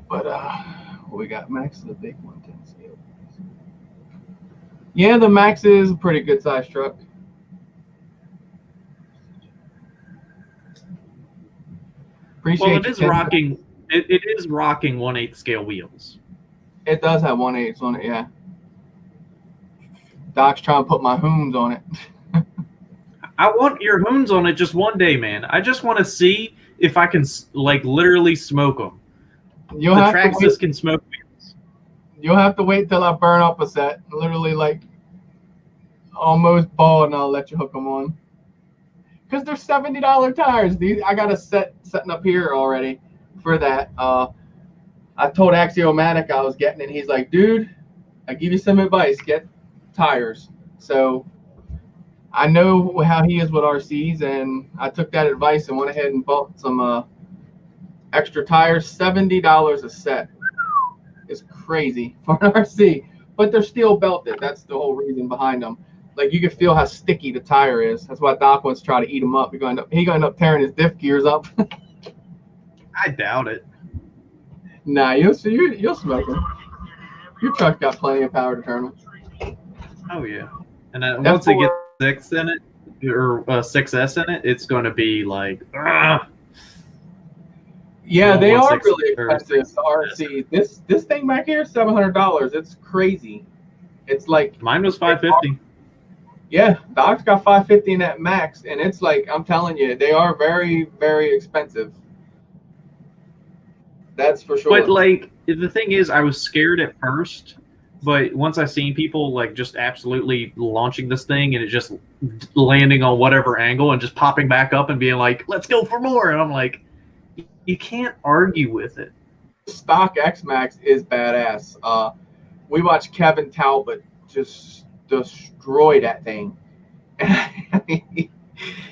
But what we got? Max is a big 110 scale. Yeah, the Max is a pretty good size truck. Appreciate well, it is rocking. It is rocking 1/8 scale wheels. It does have 1/8 on it, yeah. Doc's trying to put my hoons on it. I want your hoons on it just one day, man. I just want to see if I can like literally smoke them. You'll the have Traxxas can smoke wheels. You'll have to wait till I burn up a set, literally like almost bald, and I'll let you hook them on. Because they're $70 tires. These I got a setting up here already for that. I told Axiomatic I was getting it. He's like, dude, I give you some advice. Get tires. So I know how he is with RCs, and I took that advice and went ahead and bought some extra tires. $70 a set is crazy for an RC, but they're steel belted. That's the whole reason behind them. Like, you can feel how sticky the tire is. That's why Doc wants to try to eat them up. He's going to end up tearing his diff gears up. I doubt it. Nah, you'll smoke them. Your truck got plenty of power to turn them. Oh yeah, and once it gets 6 in it or 6S in it, it's going to be like. Yeah, they are 160 really expensive. The RC. This thing back here is $700. It's crazy. It's like mine was $550. Yeah, Doc's got $550 in that Max, and it's like, I'm telling you, they are very, very expensive. That's for sure. But like, the thing is, I was scared at first, but once I seen people like just absolutely launching this thing and it just landing on whatever angle and just popping back up and being like, "Let's go for more," and I'm like, You can't argue with it. Stock X-Max is badass. We watched Kevin Talbot just destroy that thing.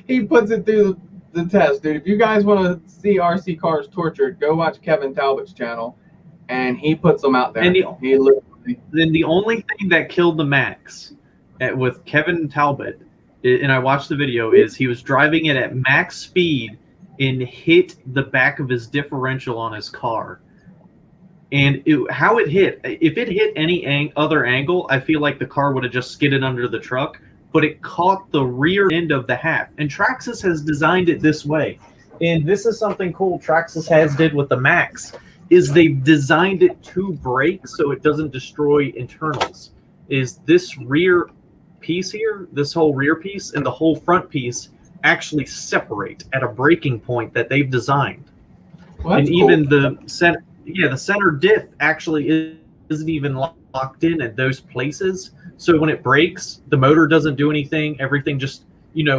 He puts it through the test, dude. If you guys want to see RC cars tortured, go watch Kevin Talbot's channel, and he puts them out there. And He literally. then the only thing that killed the Max with Kevin Talbot, and I watched the video, is he was driving it at max speed and hit the back of his differential on his car. And how it hit, if it hit any other angle, I feel like the car would have just skidded under the truck, but it caught the rear end of the half. And Traxxas has designed it this way. And this is something cool Traxxas has did with the Max, is they've designed it to brake so it doesn't destroy internals. Is this rear piece here, this whole rear piece and the whole front piece actually separate at a braking point that they've designed. Well, and cool. even the center diff actually isn't even locked in at those places. So when it breaks, the motor doesn't do anything. Everything just,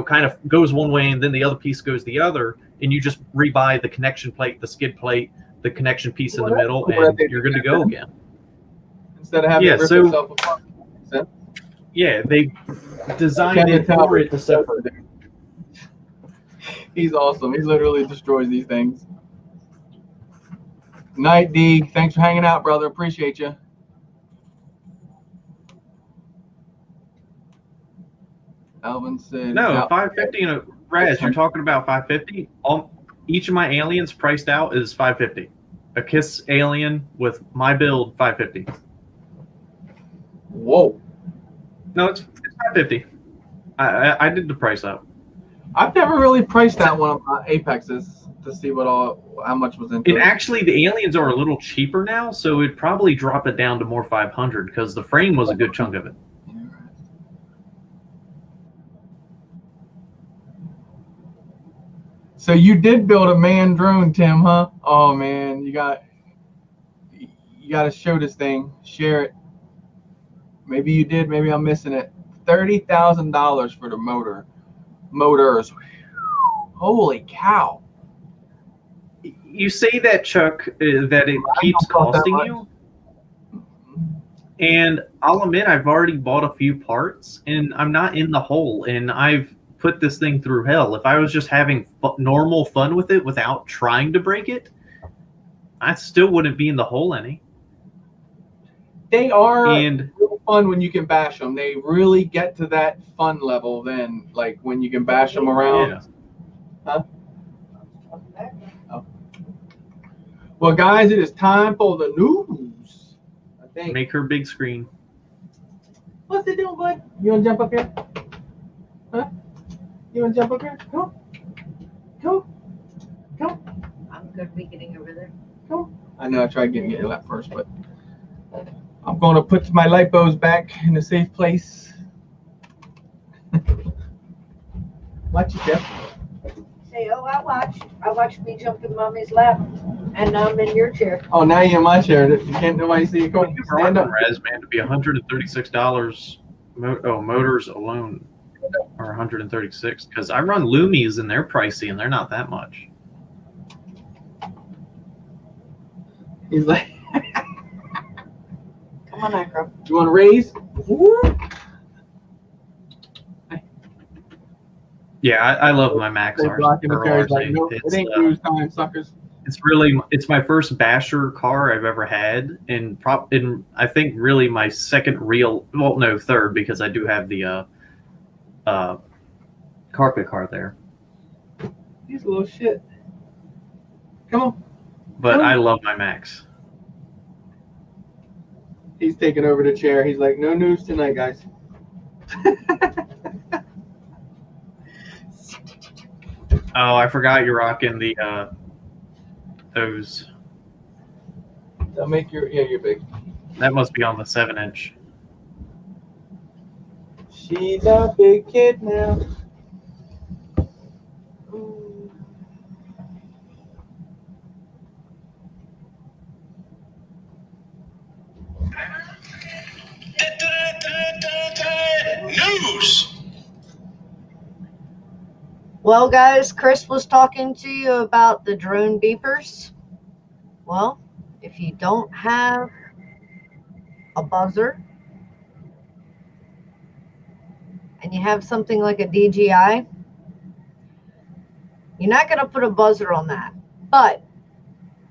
kind of goes one way and then the other piece goes the other. And you just rebuy the connection plate, the skid plate, the connection piece in the middle, and you're good to go again. Instead of having to rip yourself apart. Yeah, they designed it for it to separate. He's awesome. He literally destroys these things. Night D, thanks for hanging out, brother. Appreciate you. Alvin said no 550 and a Raz. You're talking about 550. Each of my aliens priced out is 550. A Kiss alien with my build 550. Whoa. No, it's 550. I did the price up. I've never really priced that one of my Apexes to see how much was into it. And actually, the aliens are a little cheaper now, so it'd probably drop it down to more 500 because the frame was a good chunk of it. So you did build a manned drone, Tim, huh? Oh man, you got to show this thing, share it. Maybe you did, maybe I'm missing it. $30,000 for the motors. Holy cow! You say that, Chuck, that it keeps costing you, and I'll admit I've already bought a few parts, and I'm not in the hole, and I've put this thing through hell. If I was just having normal fun with it without trying to break it, I still wouldn't be in the hole any. They are real fun when you can bash them. They really get to that fun level then, like when you can bash them around. Yeah. Huh? Oh. Well, guys, it is time for the news. I think. Make her big screen. What's it doing, bud? You want to jump up here? Huh? You want to jump up here? Come on. I'm good be getting over there. Come. I know I tried getting your lap first, but I'm going to put my lipos back in a safe place. Watch it, Jeff. Say, I watched me jump in Mommy's lap, and now I'm in your chair. Oh, now you're in my chair. You can't nobody see you go. Stand up. Raz, man, to be $136. Motors alone are $136 because I run Lumis and they're pricey and they're not that much. He's like, Come on, Acro. you want to raise? Yeah, I love my Max RC. Like, no, it ain't cruise time, suckers. It's my first basher car I've ever had, and I think really my second real, well, no, third, because I do have the carpet car there. He's a little shit. Come on. But I love my Max. He's taking over the chair. He's like, no news tonight, guys. Oh, I forgot you're rocking the those. They'll make you're big. That must be on the 7-inch. She's a big kid now. News. Well, guys, Chris was talking to you about the drone beepers. Well, if you don't have a buzzer and you have something like a DJI, you're not going to put a buzzer on that. But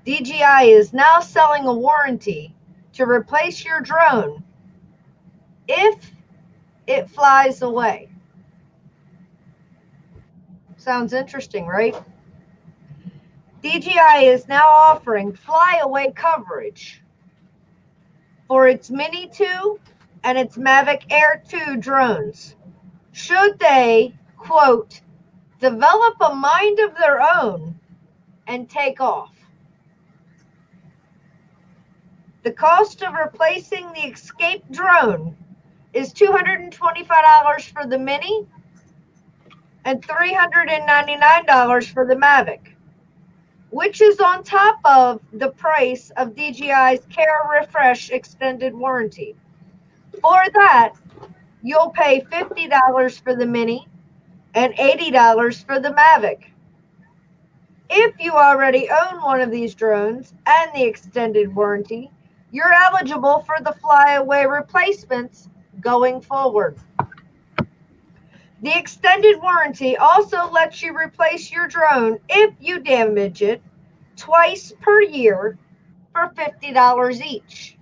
DJI is now selling a warranty to replace your drone if it flies away. Sounds interesting, right? DJI is now offering flyaway coverage for its Mini 2 and its Mavic Air 2 drones. Should they, quote, develop a mind of their own and take off? The cost of replacing the Escape drone is $225 for the Mini and $399 for the Mavic, which is on top of the price of DJI's Care Refresh extended warranty. For that, you'll pay $50 for the Mini and $80 for the Mavic. If you already own one of these drones and the extended warranty, you're eligible for the flyaway replacements going forward. The extended warranty also lets you replace your drone if you damage it twice per year for $50 each.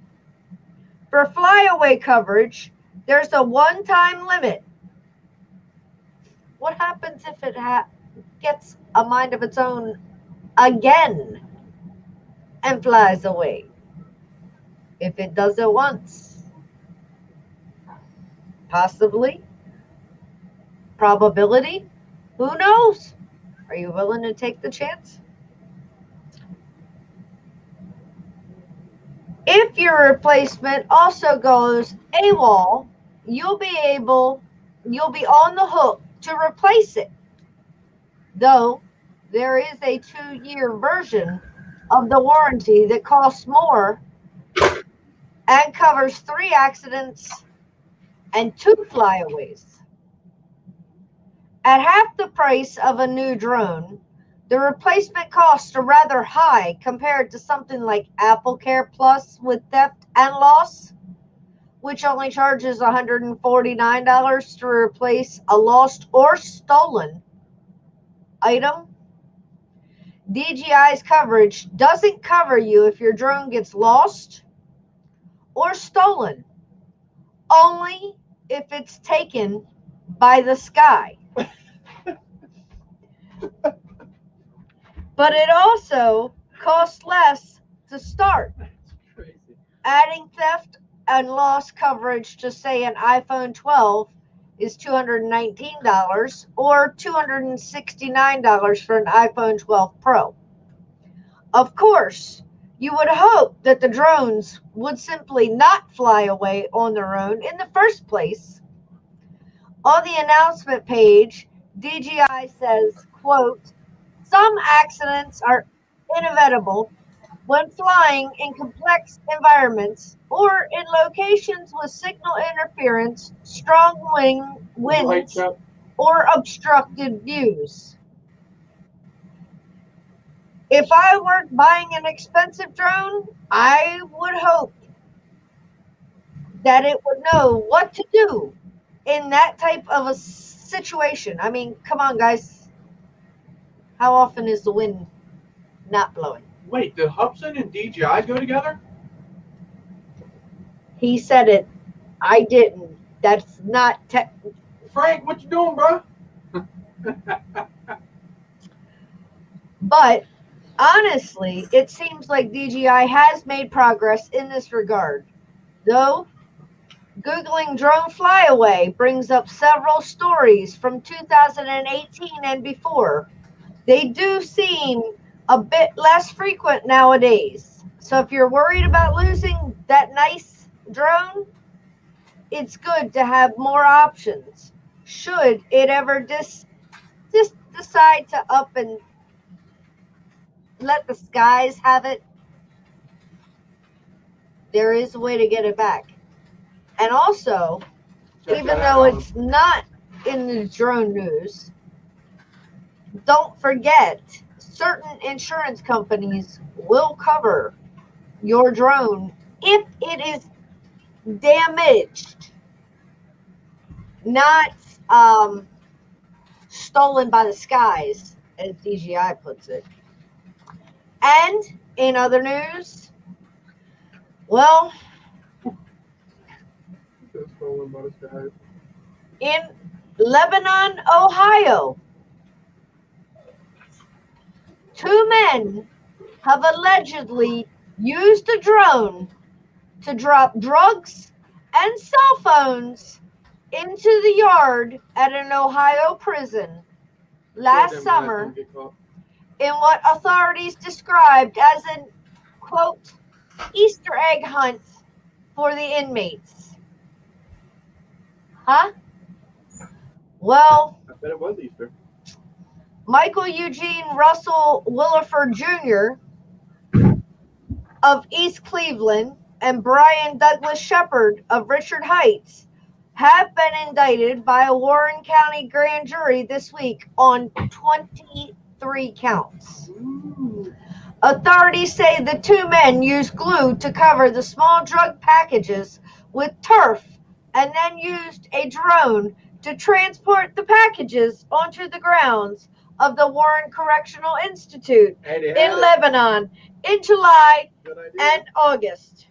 For flyaway coverage, there's a one-time limit. What happens if it gets a mind of its own again and flies away? If it does it once, possibly, probability, who knows? Are you willing to take the chance? If your replacement also goes AWOL, you'll be on the hook to replace it. Though there is a 2-year version of the warranty that costs more and covers 3 accidents and 2 flyaways. At half the price of a new drone, the replacement costs are rather high compared to something like Apple Care Plus with theft and loss, which only charges $149 to replace a lost or stolen item. DJI's coverage doesn't cover you if your drone gets lost or stolen, only if it's taken by the sky. But it also costs less to start. Adding theft and loss coverage to, say, an iPhone 12 is $219 or $269 for an iPhone 12 Pro. Of course, you would hope that the drones would simply not fly away on their own in the first place. On the announcement page, DJI says, quote, some accidents are inevitable when flying in complex environments or in locations with signal interference, strong winds, or obstructed views. If I weren't buying an expensive drone, I would hope that it would know what to do in that type of a situation. I mean, come on, guys. How often is the wind not blowing? Wait, did Hubson and DJI go together? He said it. I didn't. That's not Frank, what you doing, bro? But honestly, it seems like DJI has made progress in this regard. Though, Googling drone flyaway brings up several stories from 2018 and before. They do seem a bit less frequent nowadays. So if you're worried about losing that nice drone, it's good to have more options. Should it ever just decide to up and let the skies have it, there is a way to get it back. And also, even though it's not in the drone news, don't forget, certain insurance companies will cover your drone if it is damaged, not stolen by the skies, as DGI puts it. And in other news, well, in Lebanon, Ohio, 2 men have allegedly used a drone to drop drugs and cell phones into the yard at an Ohio prison last summer in what authorities described as an, quote, Easter egg hunt for the inmates. Huh? Well, I bet it was Easter. Michael Eugene Russell Williford Jr. of East Cleveland and Brian Douglas Shepard of Richard Heights have been indicted by a Warren County grand jury this week on 23 counts. Authorities say the 2 men used glue to cover the small drug packages with turf and then used a drone to transport the packages onto the grounds of the Warren Correctional Institute in Lebanon in July and August.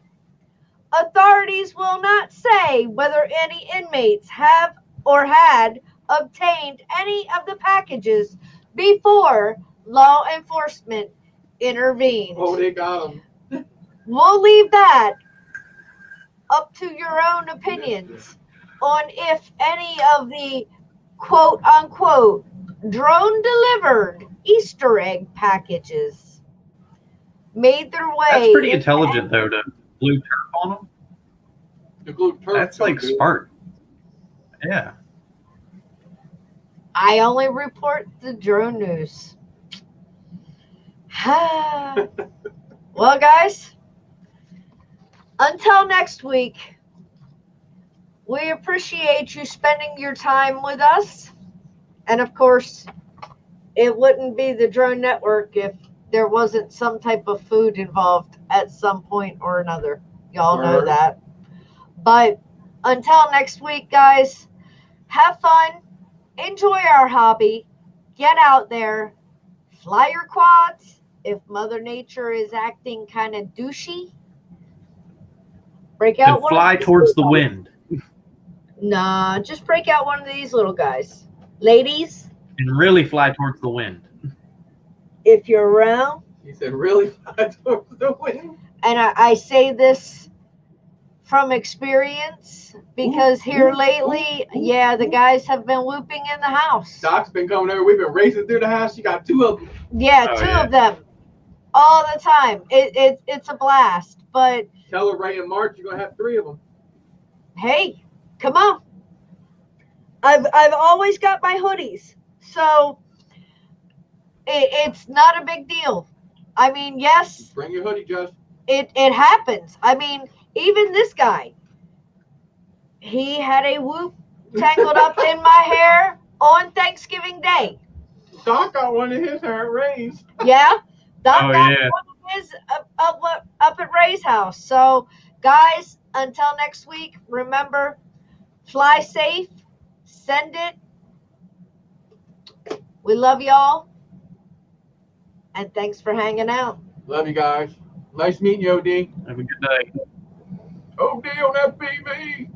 Authorities will not say whether any inmates have or had obtained any of the packages before law enforcement intervened. Oh, they got them. We'll leave that up to your own opinions on if any of the quote unquote drone delivered Easter egg packages made their way. That's pretty intelligent, though, to glue turf on them. The glue turf. That's like smart. Yeah. I only report the drone news. Well, guys, until next week, we appreciate you spending your time with us. And of course, it wouldn't be the Drone Network if there wasn't some type of food involved at some point or another. Y'all know that. But until next week, guys, have fun, enjoy our hobby, get out there, fly your quads. If Mother Nature is acting kind of douchey, break out And fly towards the wind. Nah, just break out one of these little guys. Ladies, And really fly towards the wind. if you're around, He said, really fly towards the wind. and I say this from experience because here lately, yeah, the guys have been whooping in the house. Doc's been coming over. We've been racing through the house. She got 2 of them. Yeah, Oh, two yeah. of them all the time. It's a blast. But Tell her right in March you're gonna have 3 of them. hey, come on. I've always got my hoodies, so it's not a big deal. I mean, yes, Bring your hoodie, Jess. it happens. I mean, even this guy, he had a whoop tangled up in my hair on Thanksgiving Day. Doc got one of his hair raised. Yeah, Doc Oh, got yeah. one of his up at Ray's house. So, guys, until next week, remember, fly safe, send it. We love y'all, and thanks for hanging out. Love you guys. Nice meeting you, OD. Have a good day. OD on FPV.